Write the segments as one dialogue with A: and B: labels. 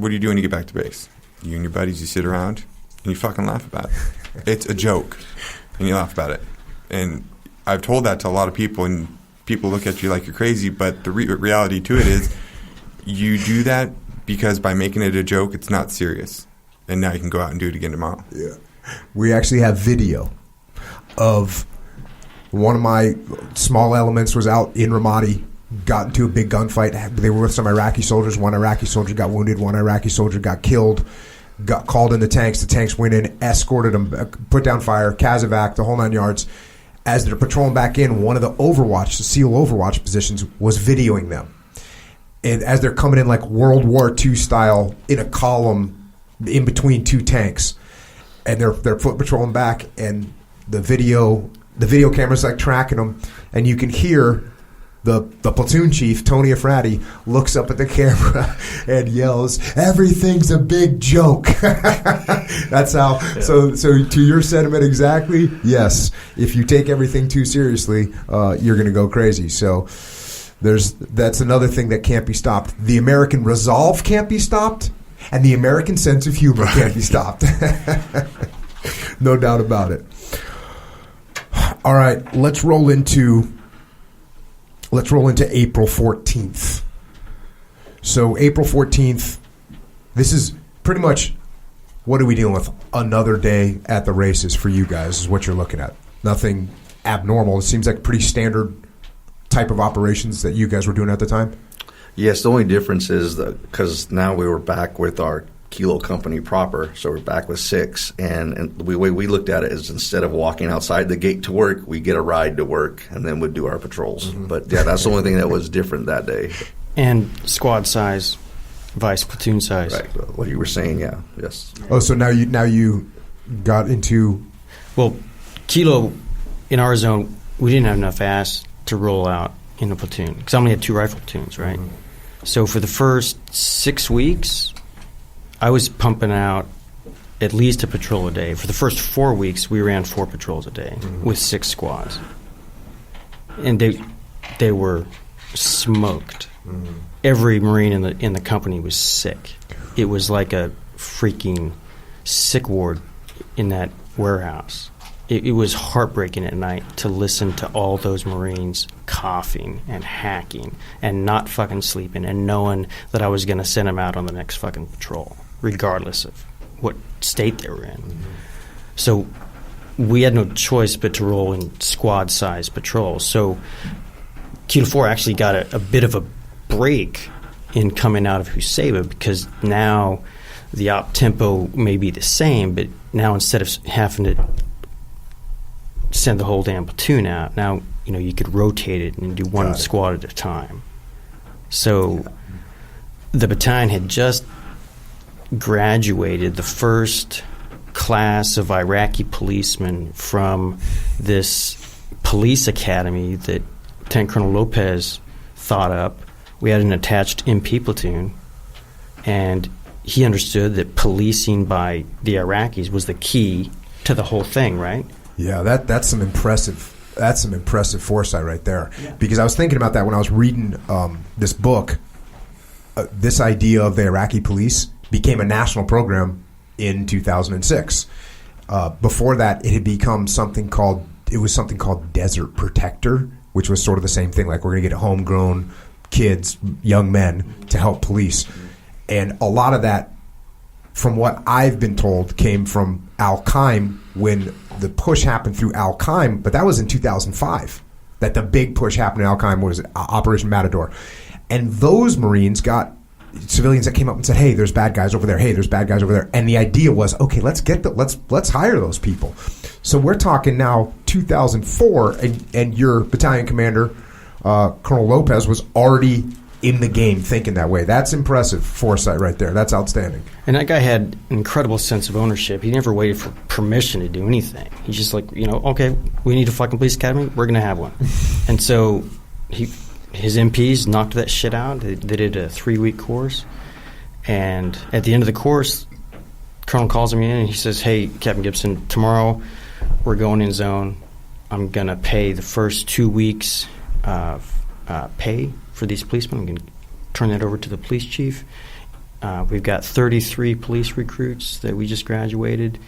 A: what do you do when you get back to base? You and your buddies, you sit around and you fucking laugh about it. It's a joke, and you laugh about it. And I've told that to a lot of people, and people look at you like you're crazy, but the reality to it is you do that because by making it a joke, it's not serious. And now you can go out and do it again tomorrow.
B: Yeah. We actually have video of one of my small elements was out in Ramadi, got into a big gunfight. They were with some Iraqi soldiers. One Iraqi soldier got wounded. One Iraqi soldier got killed. Got called in the tanks. The tanks went in, escorted them, put down fire, Kazovac, the whole 9 yards. As they're patrolling back in, one of the Overwatch, the SEAL Overwatch positions, was videoing them. And as they're coming in like World War II style in a column in between two tanks, and they're foot patrolling back, and the video camera's like tracking them, and you can hear the platoon chief, Tony Afrati, looks up at the camera and yells, "Everything's a big joke." That's how. Yeah. So to your sentiment exactly, yes. If you take everything too seriously, you're going to go crazy. So that's another thing that can't be stopped. The American resolve can't be stopped, and the American sense of humor can't be stopped. No doubt about it. All right, let's roll into April 14th. So April 14th, this is pretty much, what are we dealing with? Another day at the races for you guys is what you're looking at. Nothing abnormal. It seems like pretty standard type of operations that you guys were doing at the time.
C: Yes, the only difference is because now we were back with our Kilo company proper, so we're back with 6, and the way we looked at it is instead of walking outside the gate to work, we get a ride to work, and then we'd do our patrols. Mm-hmm. But yeah, that's the only thing that was different that day.
D: And squad size, vice platoon size.
C: Right. What you were saying, yeah, yes.
B: Oh, so now you got into.
D: Well, Kilo in our zone, we didn't have enough ass to roll out in a platoon because I only had 2 rifle platoons, right? Mm-hmm. So for the first 6 weeks, I was pumping out at least a patrol a day. For the first 4 weeks, we ran 4 patrols a day with 6 squads. And they were smoked. Mm-hmm. Every Marine in the company was sick. It was like a freaking sick ward in that warehouse. It was heartbreaking at night to listen to all those Marines coughing and hacking and not fucking sleeping and knowing that I was going to send them out on the next fucking patrol, regardless of what state they were in. Mm-hmm. So we had no choice but to roll in squad-size patrols. So Kilo 4 actually got a bit of a break in coming out of Huseba because now the op tempo may be the same, but now instead of having to send the whole damn platoon out, now you could rotate it and do one squad at a time. So the battalion had just graduated the first class of Iraqi policemen from this police academy that Lieutenant Colonel Lopez thought up. We had an attached MP platoon, and he understood that policing by the Iraqis was the key to the whole thing, right?
B: Yeah, that's some impressive foresight right there. Yeah. Because I was thinking about that when I was reading this book. This idea of the Iraqi police became a national program in 2006. Before that, it had become something called Desert Protector, which was sort of the same thing. Like, we're going to get homegrown kids, young men, to help police. And a lot of that, from what I've been told, came from Al-Qaim when the push happened through Al-Qaim, but that was in 2005. That the big push happened in Al-Qaim was Operation Matador. And those Marines got civilians that came up and said, "Hey, there's bad guys over there. Hey, there's bad guys over there." And the idea was, okay, let's hire those people. So we're talking now 2004, and your battalion commander, Colonel Lopez, was already in the game thinking that way. That's impressive foresight right there. That's outstanding.
D: And that guy had an incredible sense of ownership. He never waited for permission to do anything. He's just like, okay, we need a fucking police academy, we're going to have one. And so his MPs knocked that shit out. They did a 3-week course. And at the end of the course, Colonel calls me in and he says, "Hey, Captain Gibson, tomorrow we're going in zone. I'm going to pay the first 2 weeks of pay for these policemen. I'm going to turn that over to the police chief. We've got 33 police recruits that we just graduated,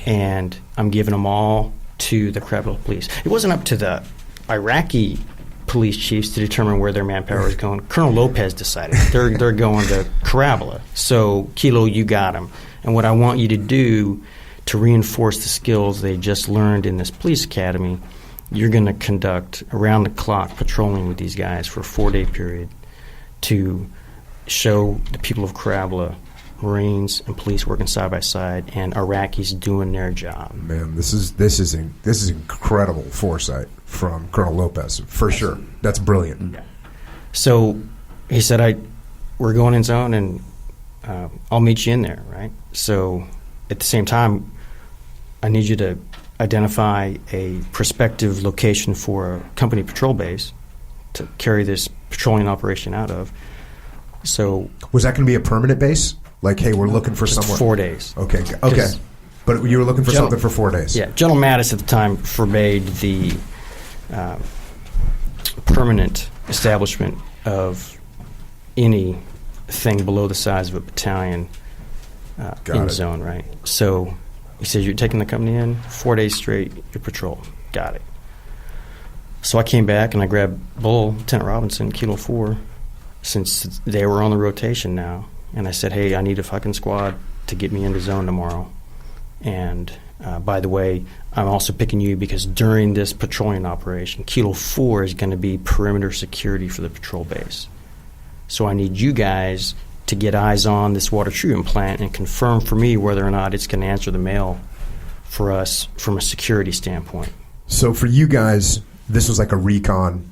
D: and I'm giving them all to the Krabbala police. It wasn't up to the Iraqi police chiefs to determine where their manpower is going. Colonel Lopez decided they're going to Krabbala. So, Kilo, you got them. And what I want you to do to reinforce the skills they just learned in this police academy, you're going to conduct around-the-clock patrolling with these guys for a 4-day period to show the people of Krabbala, Marines and police working side by side, and Iraqis doing their job.
B: Man, this is incredible foresight from Colonel Lopez, for sure. That's brilliant.
D: Yeah. So he said, we're going in zone, and I'll meet you in there, right? So at the same time, I need you to identify a prospective location for a company patrol base to carry this patrolling operation out of. So
B: was that going to be a permanent base? Like, hey, we're looking for
D: just
B: someone.
D: 4 days.
B: Okay. But you were looking for something for 4 days.
D: Yeah. General Mattis at the time forbade the permanent establishment of anything below the size of a battalion in zone, right? So he says, you're taking the company in 4 days straight, you patrol. Got it. So I came back and I grabbed Bull, Lieutenant Robinson, Kilo 4, since they were on the rotation now. And I said, hey, I need a fucking squad to get me into zone tomorrow. And by the way, I'm also picking you because during this patrolling operation, Kilo 4 is going to be perimeter security for the patrol base. So I need you guys to get eyes on this water treatment plant and confirm for me whether or not it's going to answer the mail for us from a security standpoint.
B: So for you guys, this was like a recon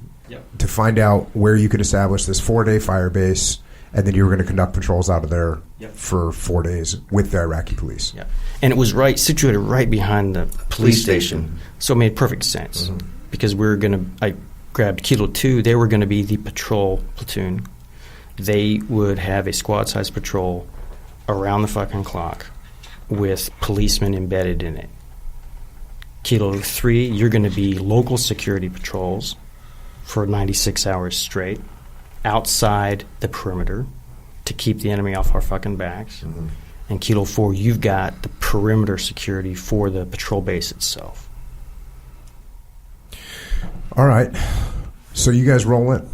B: to find out where you could establish this 4-day fire base, and then you were going to conduct patrols out of there for 4 days with the Iraqi police.
D: Yeah. And it was situated right behind the police station. So it made perfect sense because I grabbed Kilo 2. They were going to be the patrol platoon. They would have a squad-sized patrol around the fucking clock with policemen embedded in it. Kilo 3, you're going to be local security patrols for 96 hours straight outside the perimeter to keep the enemy off our fucking backs. And Kilo 4, you've got the perimeter security for the patrol base itself.
B: All right. So you guys roll in.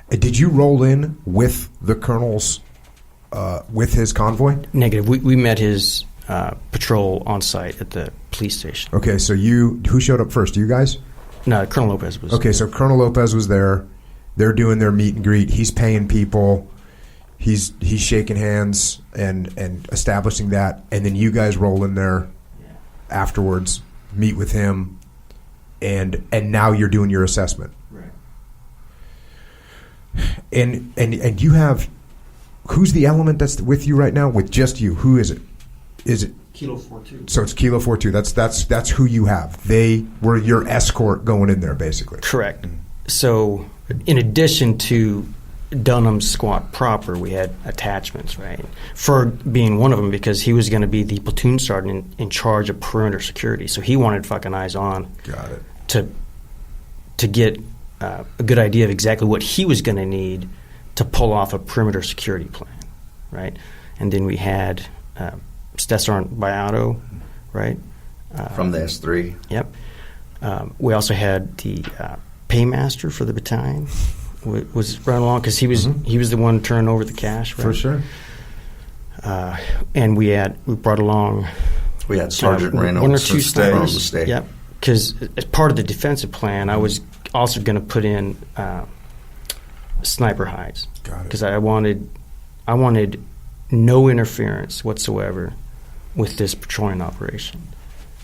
B: Did you roll in with the colonel's, with his convoy?
D: Negative. We met his patrol on site at the police station.
B: Okay, so who showed up first? You guys?
D: No, Colonel Lopez was.
B: Okay, so Colonel Lopez was there. They're doing their meet and greet. He's paying people. He's shaking hands and establishing that, and then you guys roll in there afterwards, meet with him, and now you're doing your assessment.
D: Right.
B: And you have, who's the element that's with you right now? With just you, who is it? Is it
D: Kilo 4-2? So
B: it's Kilo 4-2. That's who you have. They were your escort going in there, basically.
D: Correct. So in addition to Dunham's squad proper, we had attachments, right? Ferg being one of them because he was going to be the platoon sergeant in charge of perimeter security. So he wanted fucking eyes on.
B: Got it.
D: To get a good idea of exactly what he was going to need to pull off a perimeter security plan, right? And then we had Stessar Biato, right?
C: From the S3.
D: Yep. We also had the paymaster for the battalion was running along because he was the one turning over the cash, right?
B: For sure.
D: And we brought along.
C: We had Sergeant Reynolds.
D: One or two snipers.
C: Stay.
D: Yep. Because as part of the defensive plan, I was also going to put in sniper hides.
B: Got it.
D: Because I wanted no interference whatsoever with this patrolling operation.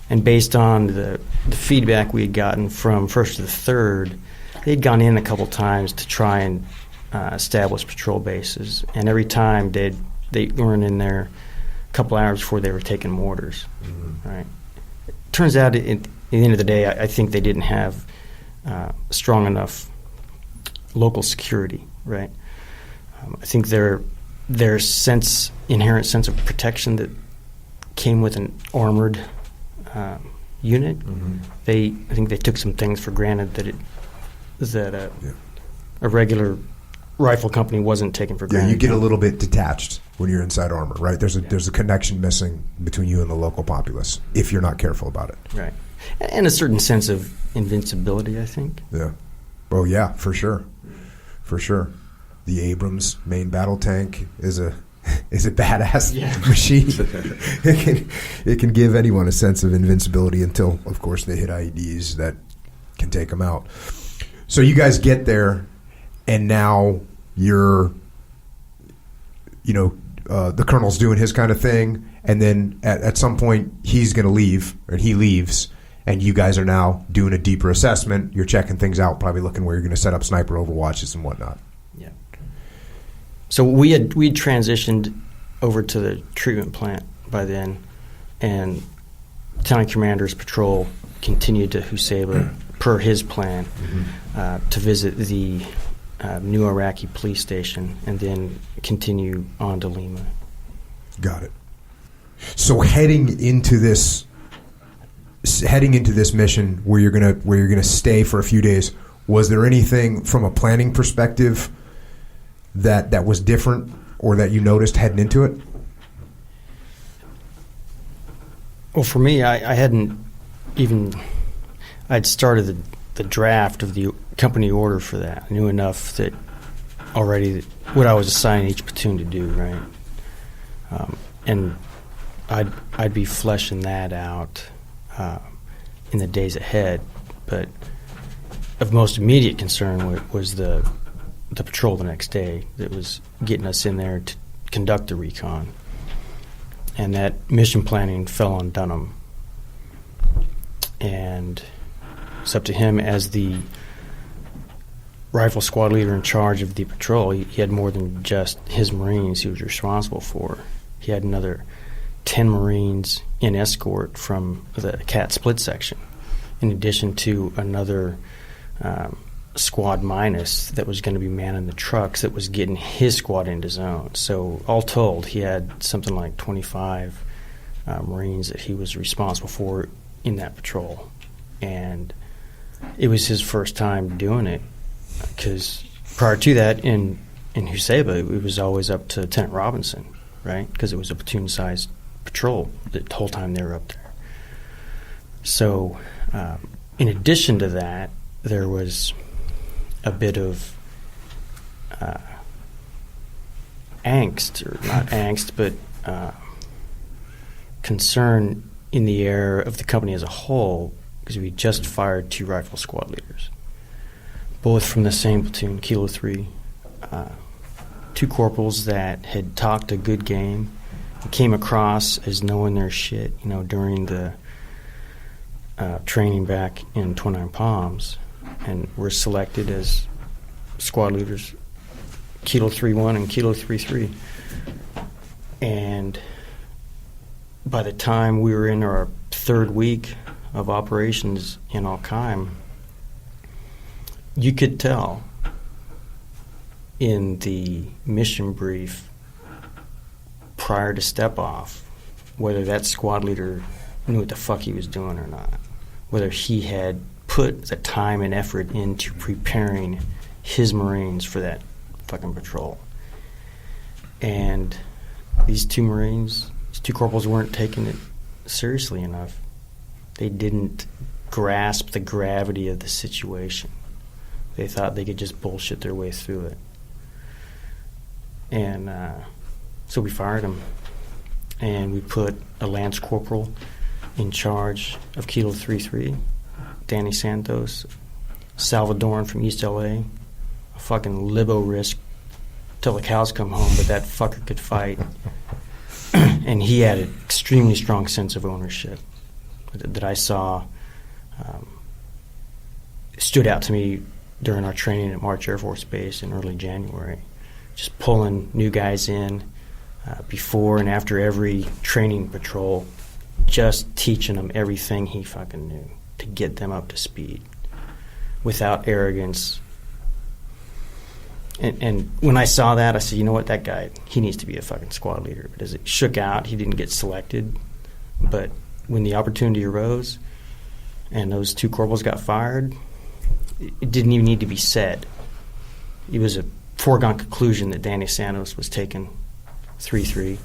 D: And based on the feedback we had gotten from 1st to the 3rd, they'd gone in a couple times to try and establish patrol bases. And every time they weren't in there a couple hours before they were taking mortars. Right? It turns out at the end of the day, I think they didn't have strong enough local security, right? I think their inherent sense of protection that came with an armored unit. I think they took some things for granted that a regular rifle company wasn't taken for granted.
B: Yeah, you get a little bit detached when you're inside armor, right? There's a connection missing between you and the local populace if you're not careful about it.
D: Right. And a certain sense of invincibility, I think.
B: Yeah. Oh, yeah, for sure. For sure. The Abrams main battle tank is a badass machine. It can give anyone a sense of invincibility until, of course, they hit IEDs that can take them out. So you guys get there, and now you're, the colonel's doing his kind of thing, and then at some point he's going to leave, and he leaves, and you guys are now doing a deeper assessment. You're checking things out, probably looking where you're going to set up sniper overwatches and whatnot.
D: Yeah. So we'd transitioned over to the treatment plant by then, and Battalion Commander's patrol continued to Huseba per his plan to visit the new Iraqi police station and then continue on to Lima.
B: Got it. So heading into this mission where you're gonna stay for a few days, was there anything from a planning perspective that was different or that you noticed heading into it?
D: Well, for me, I hadn't even I'd started the draft of the company order for that. I knew enough that already what I was assigning each platoon to do, right? And I'd be fleshing that out in the days ahead. But of most immediate concern was the patrol the next day that was getting us in there to conduct the recon. And that mission planning fell on Dunham. And it's up to him as the rifle squad leader in charge of the patrol. He had more than just his Marines he was responsible for. He had another 10 Marines in escort from the CAT split section, in addition to another squad minus that was going to be manning the trucks that was getting his squad into zone. So all told, he had something like 25 Marines that he was responsible for in that patrol. And it was his first time doing it, because prior to that in Huseba, it was always up to Lieutenant Robinson, right? Because it was a platoon-sized patrol the whole time they were up there. So in addition to that, there was a bit of angst, or not angst, but concern in the air of the company as a whole, because we just fired 2 rifle squad leaders, both from the same platoon, Kilo 3, 2 corporals that had talked a good game, came across as knowing their shit, during the training back in 29 Palms, and were selected as squad leaders, Kilo 3-1 and Kilo 3-3. And by the time we were in our 3rd week of operations in Al-Qaim, you could tell in the mission brief prior to step off whether that squad leader knew what the fuck he was doing or not, whether he had put the time and effort into preparing his Marines for that fucking patrol. And these 2 Marines, these 2 corporals, weren't taking it seriously enough. They didn't grasp the gravity of the situation. They thought they could just bullshit their way through it. And so we fired them. And we put a Lance Corporal in charge of Kilo 3-3, Danny Santos, Salvadoran from East LA, a fucking libo risk till the cows come home, but that fucker could fight. And he had an extremely strong sense of ownership that I saw stood out to me during our training at March Air Force Base in early January. Just pulling new guys in before and after every training patrol, just teaching them everything he fucking knew to get them up to speed without arrogance. And when I saw that, I said, you know what, that guy, he needs to be a fucking squad leader. But as it shook out, he didn't get selected. But when the opportunity arose and those 2 corporals got fired, it didn't even need to be said. It was a foregone conclusion that Danny Santos was taking 3-3.